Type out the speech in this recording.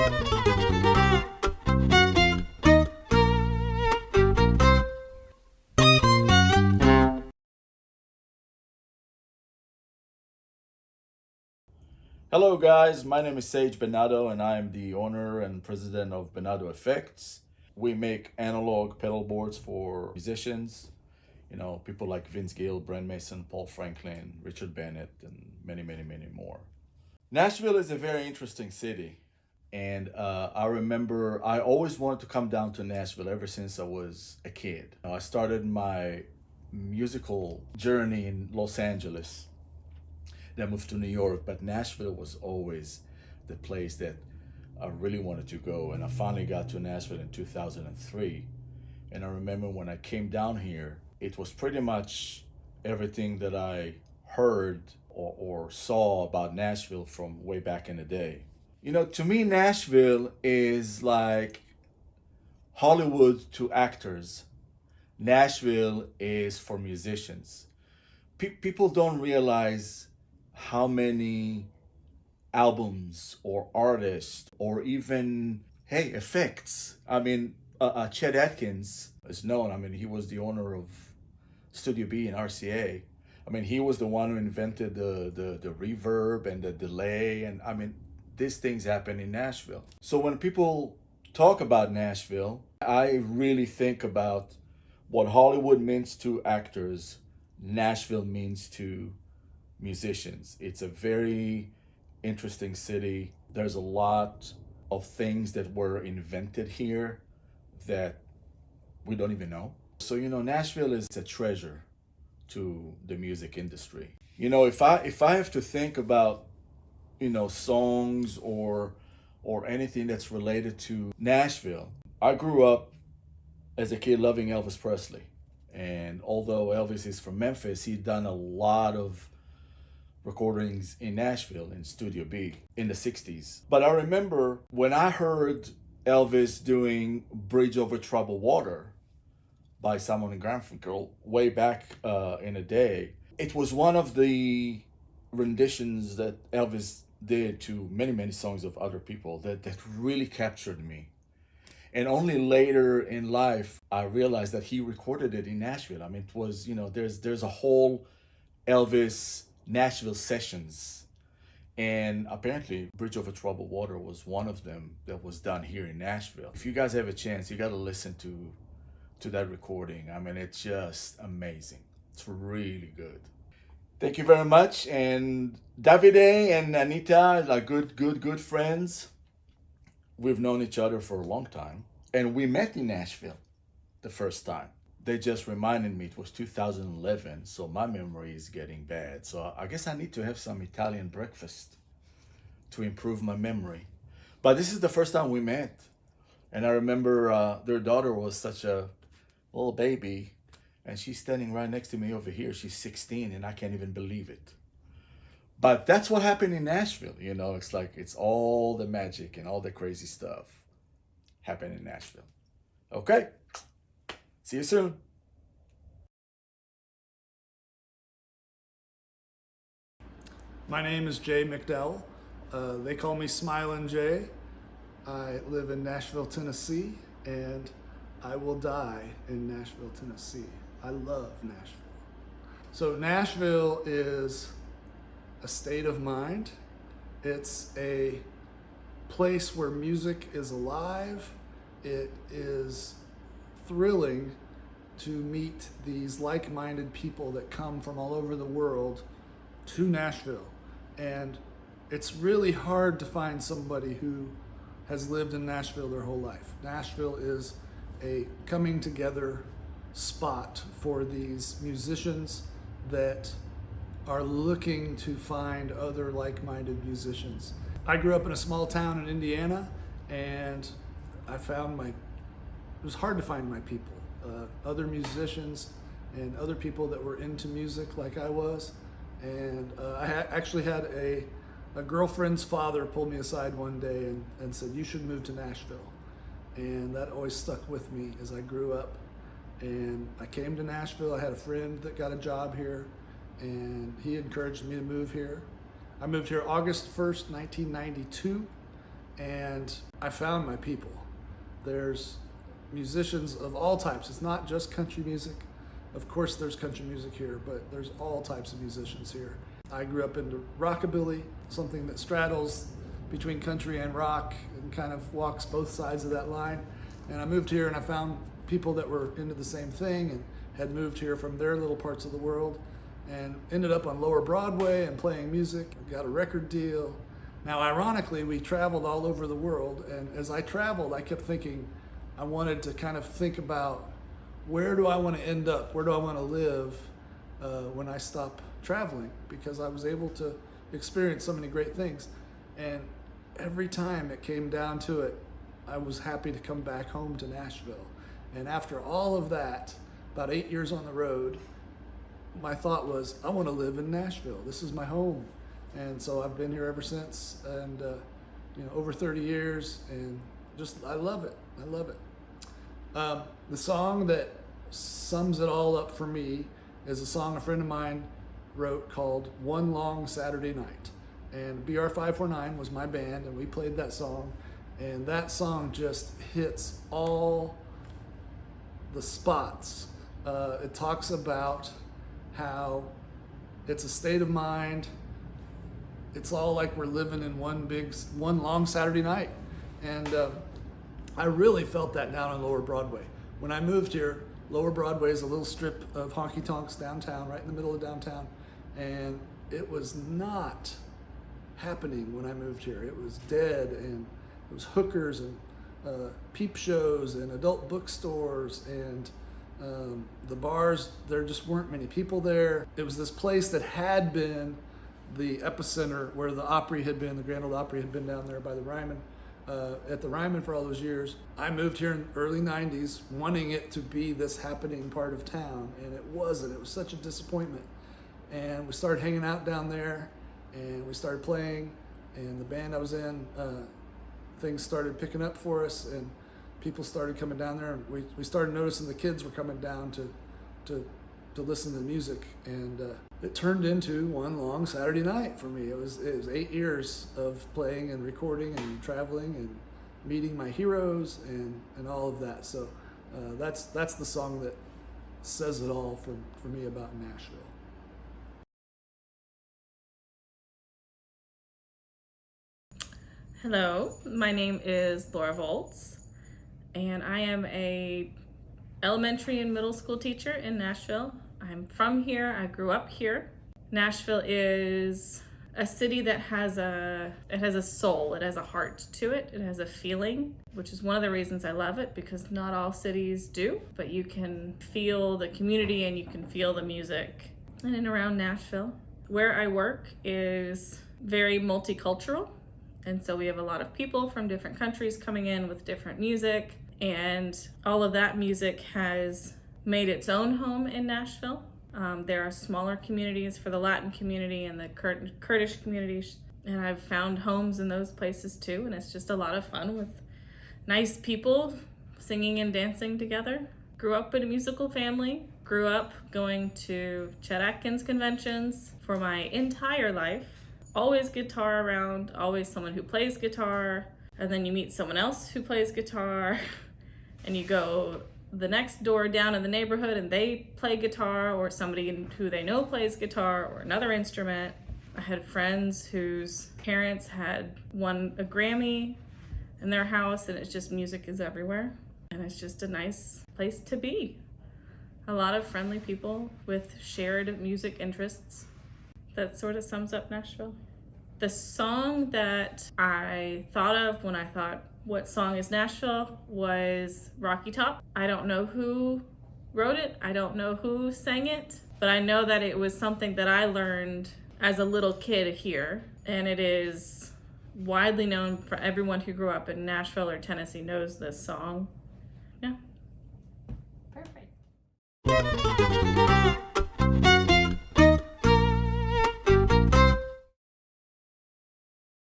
Hello guys, my name is Benado and I am the owner and president of Benado Effects. We make analog pedal boards for musicians, people like Vince Gill, Brent Mason, Paul Franklin, Richard Bennett, and many, many, many more. Nashville is a very interesting city. And I remember I always wanted to come down to Nashville ever since I was a kid. I started my musical journey in Los Angeles. Then moved to New York, but Nashville was always the place that I really wanted to go. And I finally got to Nashville in 2003. And I remember when I came down here, it was pretty much everything that I heard or saw about Nashville from way back in the day. To me, Nashville is like Hollywood to actors. Nashville is for musicians. People don't realize how many albums or artists or even, effects. 𝐁e𝐧a𝐝o is known. He was the owner of Studio B and RCA. He was the one who invented the reverb and the delay. And these things happen in Nashville. So when people talk about Nashville, I really think about what Hollywood means to actors, Nashville means to musicians. It's a very interesting city. There's a lot of things that were invented here that we don't even know. So, Nashville is a treasure to the music industry. If I have to think about, songs or anything that's related to Nashville, I grew up as a kid loving Elvis Presley. And although Elvis is from Memphis, he'd done a lot of recordings in Nashville in Studio B in the 60s. But I remember when I heard Elvis doing Bridge Over Troubled Water by Simon & Garfunkel way back in the day, it was one of the renditions that Elvis did to many, many songs of other people that really captured me. And only later in life, I realized that he recorded it in Nashville. It was, there's a whole Elvis Nashville sessions. And apparently Bridge Over Troubled Water was one of them that was done here in Nashville. If you guys have a chance, you got to listen to that recording. It's just amazing. It's really good. Thank you very much. And Davide and Anita are good friends. We've known each other for a long time. And we met in Nashville the first time. They just reminded me it was 2011, so my memory is getting bad. So I guess I need to have some Italian breakfast to improve my memory. But this is the first time we met. And I remember their daughter was such a little baby, and she's standing right next to me over here. She's 16, and I can't even believe it. But that's what happened in Nashville. It's like it's all the magic and all the crazy stuff happened in Nashville. Okay. See you soon. My name is Jay McDowell. They call me Smilin Jay. I live in Nashville, Tennessee, and I will die in Nashville, Tennessee. I love Nashville. So Nashville is a state of mind. It's a place where music is alive. It is thrilling to meet these like-minded people that come from all over the world to Nashville. And it's really hard to find somebody who has lived in Nashville their whole life. Nashville is a coming together spot for these musicians that are looking to find other like-minded musicians. I grew up in a small town in Indiana, and I found it was hard to find my people, other musicians and other people that were into music like I was. And I actually had a girlfriend's father pull me aside one day and said, "You should move to Nashville." And that always stuck with me as I grew up. And I came to Nashville. I had a friend that got a job here, and he encouraged me to move here. I moved here August 1st, 1992, and I found my people. There's musicians of all types. It's not just country music. Of course there's country music here, but there's all types of musicians here. I grew up into rockabilly, something that straddles between country and rock and kind of walks both sides of that line. And I moved here and I found people that were into the same thing and had moved here from their little parts of the world and ended up on Lower Broadway and playing music, got a record deal. Now, ironically, we traveled all over the world, and as I traveled, I kept thinking I wanted to kind of think about, where do I want to end up? Where do I want to live when I stop traveling? Because I was able to experience so many great things. And every time it came down to it, I was happy to come back home to Nashville. And after all of that, about 8 years on the road, my thought was, I want to live in Nashville. This is my home. And so I've been here ever since, and over 30 years, and just, I love it. I love it. The song that sums it all up for me is a song a friend of mine wrote called One Long Saturday Night. And BR549 was my band, and we played that song. And that song just hits all the spots. It talks about how it's a state of mind. It's all like we're living in one long Saturday night. And I really felt that down on Lower Broadway. When I moved here, Lower Broadway is a little strip of honky-tonks downtown, right in the middle of downtown. And it was not happening when I moved here. It was dead, and it was hookers and peep shows and adult bookstores, and the bars, there just weren't many people there. It was this place that had been the epicenter where the Opry had been, the Grand Ole Opry had been down there by the Ryman, at the Ryman for all those years. I moved here in the early 90s wanting it to be this happening part of town, and it wasn't. It was such a disappointment. And we started hanging out down there, and we started playing, and the band I was in, things started picking up for us, and people started coming down there, and we started noticing the kids were coming down to listen to the music, and it turned into one long Saturday night for me. It was 8 years of playing and recording and traveling and meeting my heroes and all of that. So that's the song that says it all for me about Nashville. Hello, my name is Laura Voltz, and I am a elementary and middle school teacher in Nashville. I'm from here. I grew up here. Nashville is a city that has a soul. It has a heart to it. It has a feeling, which is one of the reasons I love it, because not all cities do, but you can feel the community and you can feel the music in and around Nashville. Where I work is very multicultural. And so we have a lot of people from different countries coming in with different music, and all of that music has made its own home in Nashville. There are smaller communities for the Latin community and the Kurdish communities, and I've found homes in those places too, and it's just a lot of fun with nice people singing and dancing together. Grew up in a musical family, grew up going to Chet Atkins conventions for my entire life. Always guitar around, always someone who plays guitar, and then you meet someone else who plays guitar, and you go the next door down in the neighborhood and they play guitar, or somebody who they know plays guitar or another instrument. I had friends whose parents had won a Grammy in their house, and it's just music is everywhere, and it's just a nice place to be. A lot of friendly people with shared music interests. That sort of sums up Nashville. The song that I thought of when I thought, what song is Nashville, was Rocky Top. I don't know who wrote it. I don't know who sang it, but I know that it was something that I learned as a little kid here, and it is widely known for everyone who grew up in Nashville or Tennessee knows this song. Yeah. Perfect.